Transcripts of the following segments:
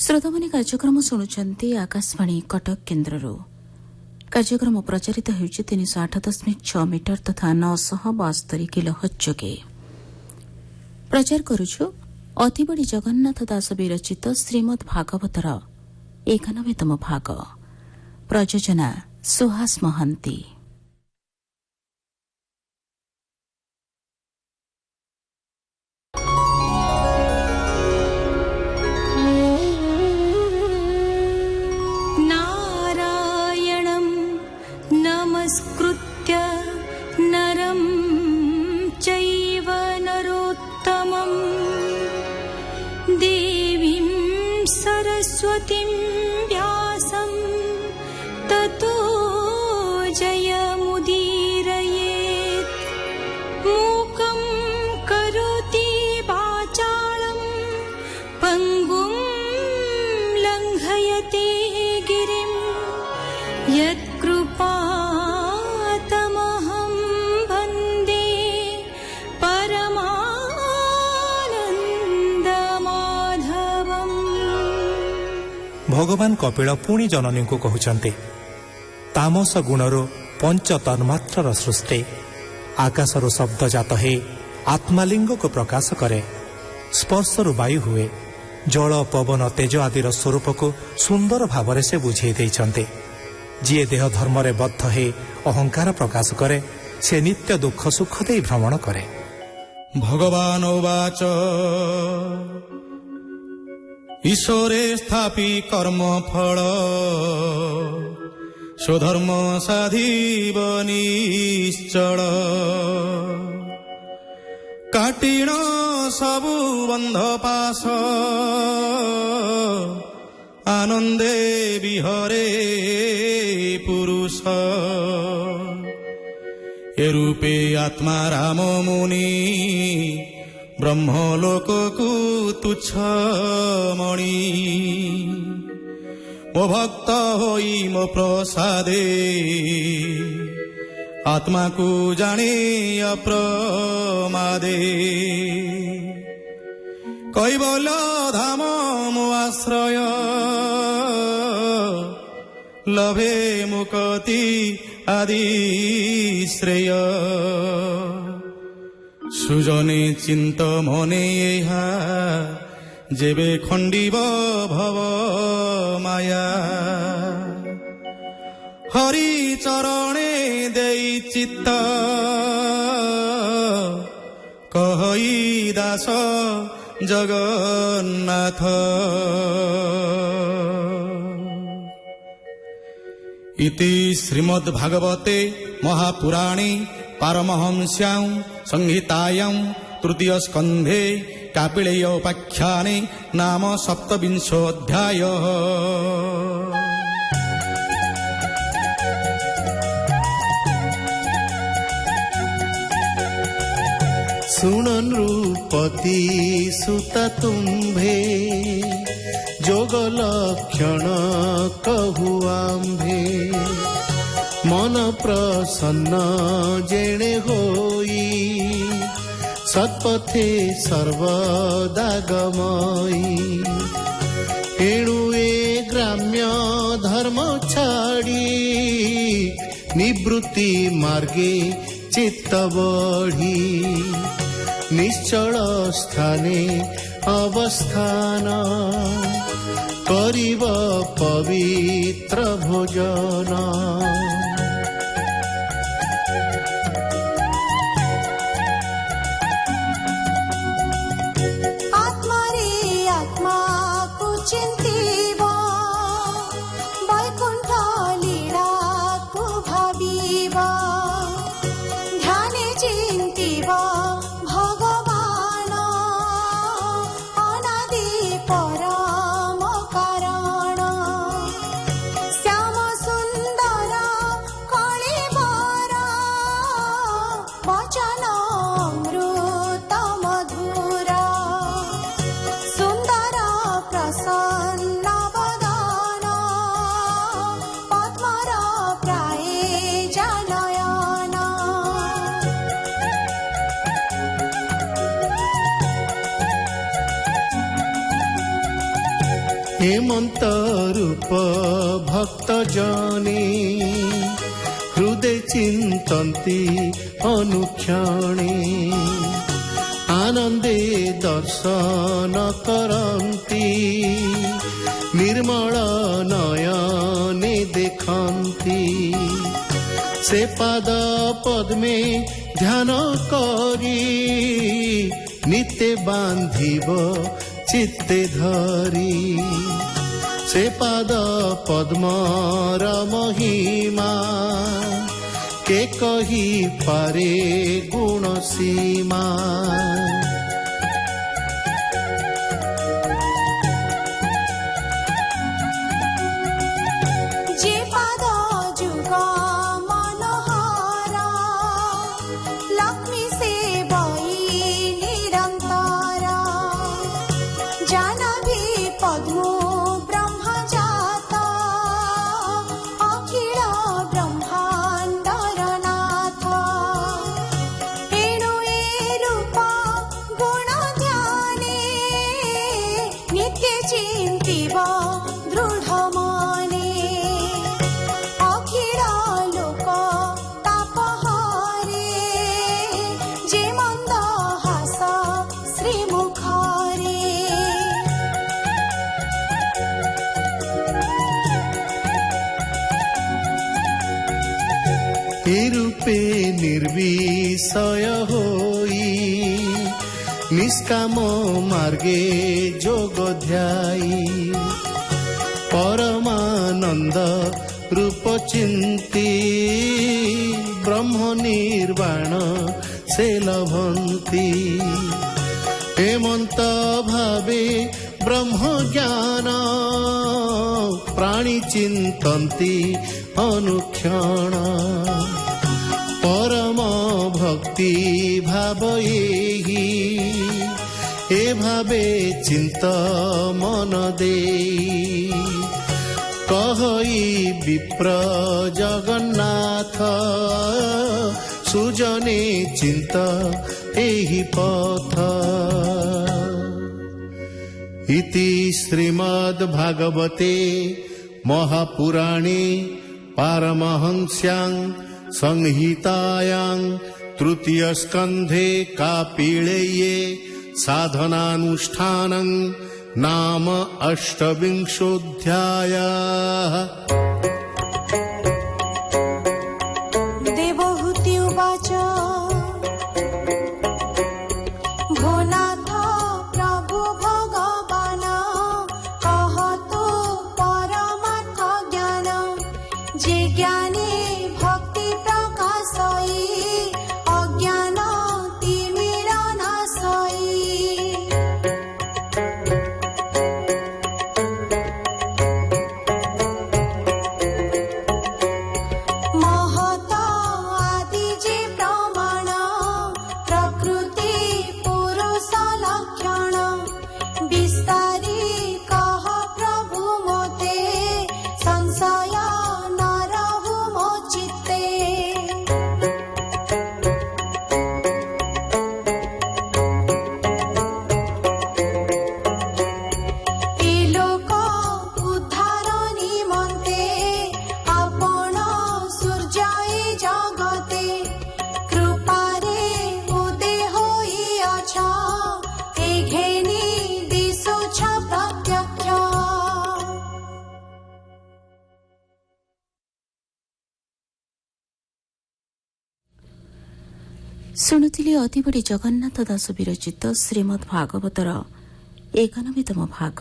श्रोताମାନେ କାର୍ଯ୍ୟକ୍ରମ ଶୁଣୁଛନ୍ତି ଆକାଶବାଣୀ କଟକ କେନ୍ଦ୍ରରୁ। କାର୍ଯ୍ୟକ୍ରମ ପ୍ରଚାରିତ ହେଉଛି 308.6 ମିଟର ତଥା 972 କିଲୋହର୍ଟ୍ଜ ଯୋଗେ। ପ୍ରଚାର କରୁଛୁ ଅତିବଡ଼ି ଜଗନ୍ନାଥ ଦାସ ବିରଚିତ ଶ୍ରୀମଦ୍ ଭାଗବତର 91ତମ ଭାଗ। ପ୍ରଯୋଜନା ସୁହାସ ମହାନ୍ତି। सरस्वतीं व्यासं ततो जयमुदीरयेत्। मूकं करोति वाचालं पङ्गुं लङ्घयते गिरिं यत्कृपातमहं वन्दे परमानन्दमाधवम्। ଭଗବାନ କପିଳ ପୁଣି ଜନନୀଙ୍କୁ କହୁଛନ୍ତି, ତାମସ ଗୁଣରୁ ପଞ୍ଚ ତନ୍ମାତ୍ରର ସୃଷ୍ଟି ଆକାଶରୁ ଶବ୍ଦଜାତ ହେଇ ଆତ୍ମାଲିଙ୍ଗକୁ ପ୍ରକାଶ କରେ। ସ୍ପର୍ଶରୁ ବାୟୁ ହୁଏ। ଜଳ ପବନ ତେଜ ଆଦିର ସ୍ୱରୂପକୁ ସୁନ୍ଦର ଭାବରେ ସେ ବୁଝେଇ ଦେଇଛନ୍ତି। ଯିଏ ଦେହ ଧର୍ମରେ ବଦ୍ଧ ହେଇ ଅହଙ୍କାର ପ୍ରକାଶ କରେ, ସେ ନିତ୍ୟ ଦୁଃଖ ସୁଖ ଦେଇ ଭ୍ରମଣ କରେ। ଭଗବାନ ଉବାଚ ଈଶ୍ୱରେ ସ୍ଥାପି କର୍ମ ଫଳ ସ୍ୱଧର୍ମ ସାଧିବ ନିଶ୍ଚଳ। କାଟିଣ ସବୁ ବନ୍ଧ ପାଶ ଆନନ୍ଦେ ବିହରେ ପୁରୁଷ। ଏ ରୂପେ ଆତ୍ମା ରାମ ମୁନି ବ୍ରହ୍ମଲୋକକୁ ତୁଚ୍ଛ ମଣି। ମୋ ଭକ୍ତ ହୋଇ ମୋ ପ୍ରସାଦେ ଆତ୍ମାକୁ ଜାଣି ଅପ୍ରମାଦେ। କୈବଲ୍ୟ ଧାମ ମୋ ଆଶ୍ରୟ ଲଭେ ମୁକ୍ତି ଆଦି ଶ୍ରେୟ। ସୁଜନେ ଚିନ୍ତ ମନେ ଏହା ଯେବେ ଖଣ୍ଡିବ ଭବ ମାୟା। ହରି ଚରଣେ ଦେଇ ଚିତ୍ତ କହଇ ଦାସ ଜଗନ୍ନାଥ। ଇତି ଶ୍ରୀମଦ୍ ଭାଗବତେ ମହାପୁରାଣେ ପାରମହଂସ୍ୟାଂ ସଂହିତାୟାଂ ତୃତୀୟ ସ୍କନ୍ଧେ କାପିଳେୟ ଉପାଖ୍ୟାନେ ନାମ ସପ୍ତବିଂଶୋऽଧ୍ୟାୟ। ଶୁଣ ନୃପତି ସୁତ ତୁମ୍ଭେ ଯୋଗ ଲକ୍ଷଣ କହୁ ଆମ୍ଭେ। ମନ ପ୍ରସନ୍ନ ଯେଣେ ହୋଇ ସତ୍ପଥେ ସର୍ବଦା ଗମଇ। ଏଣୁ ଏ ଗ୍ରାମ୍ୟ ଧର୍ମ ଛାଡ଼ି ନିବୃତ୍ତି ମାର୍ଗେ ଚିତ୍ତ ବଢ଼ି ନିଶ୍ଚଳ ସ୍ଥାନେ ଅବସ୍ଥାନ କରିବ ପବିତ୍ର ଭୋଜନ। हेमंत रूप भक्त जने हृदय चिंतन्ति अनुक्षणे आनंदे दर्शन करन्ति निर्मल नयने देखन्ति से पाद पद्मे ध्यान करी नित्य बांधिब चित्ते धरी से पाद पद्मर महिमा के कही पारे गुण सीमा जे पाद जुग मनोहर लक्ष्मी सेवई निरंतर जानवी पद्मो ब्रह्म जात अखिल ब्रह्मांडर नाथ एणु ए रूप गुण ध्याने नित्य चिंतिब दृढ़ मने अखिल लोक तापहरे जे मंद हास श्रीमुखरे रूपे निर्विषय होई निष्काम मार्गे जोग ध्यायी परमानंद रूप चिंती ब्रह्म निर्वाण से लभंती हेमंत भावे ब्रह्म ज्ञान प्राणी चिंतन्ति अनुक्षण परम भक्ति भाव एहि ए भावे चिंत मन देई कहई विप्र जगन्नाथ सुजने चिंत एहि पथ इति श्रीमद्भागवते महापुराणे पारमहंस्यां संहितायां तृतीय स्कंधे कापिलेये साधनानुष्ठानं नाम अष्टविंशोऽध्यायः। देवहूति उवाच भोनाथ प्रभु भगवान कहतु परमार्थ ज्ञान जे ज्ञाने भक्ति प्रकाशई अज्ञान तिमिर नाशई महत आदि जे प्रमाण प्रकृति पुरुष लक्षण विस्तारी कह प्रभु मोते संशय न रहु मो चित्ते ए लोक उद्धार निमन्ते आपण सूर्य ए जगते कृपारे उदे होइअछ ए घेनी दिशुछ प्रत्यक्ष ଶୁଣୁଥିଲେ ଅତିବଡ଼ି ଜଗନ୍ନାଥ ଦାସ ବିରଚିତ ଶ୍ରୀମଦ୍ ଭାଗବତର 91ତମ ଭାଗ।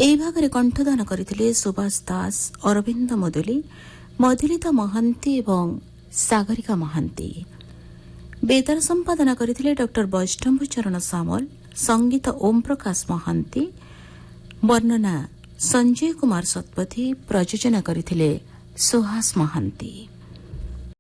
ଏହି ଭାଗରେ କଣ୍ଠଦାନ କରିଥିଲେ ସୁବାସ ଦାସ, ଅରବିନ୍ଦ ମୁଦୁଲି, ମଧୁଲିତା ମହାନ୍ତି ଏବଂ ସାଗରିକା ମହାନ୍ତି। ବେତାର ସମ୍ପାଦନା କରିଥିଲେ ଡକ୍ଟର ବୈଷ୍ଣବଚରଣ ସାମଲ, ସଙ୍ଗୀତ ଓମ୍ ପ୍ରକାଶ ମହାନ୍ତି, ବର୍ଣ୍ଣନା ସଞ୍ଜୟ କୁମାର ଶତପଥୀ, ପ୍ରଯୋଜନା କରିଥିଲେ ସୁହାସ ମହାନ୍ତି।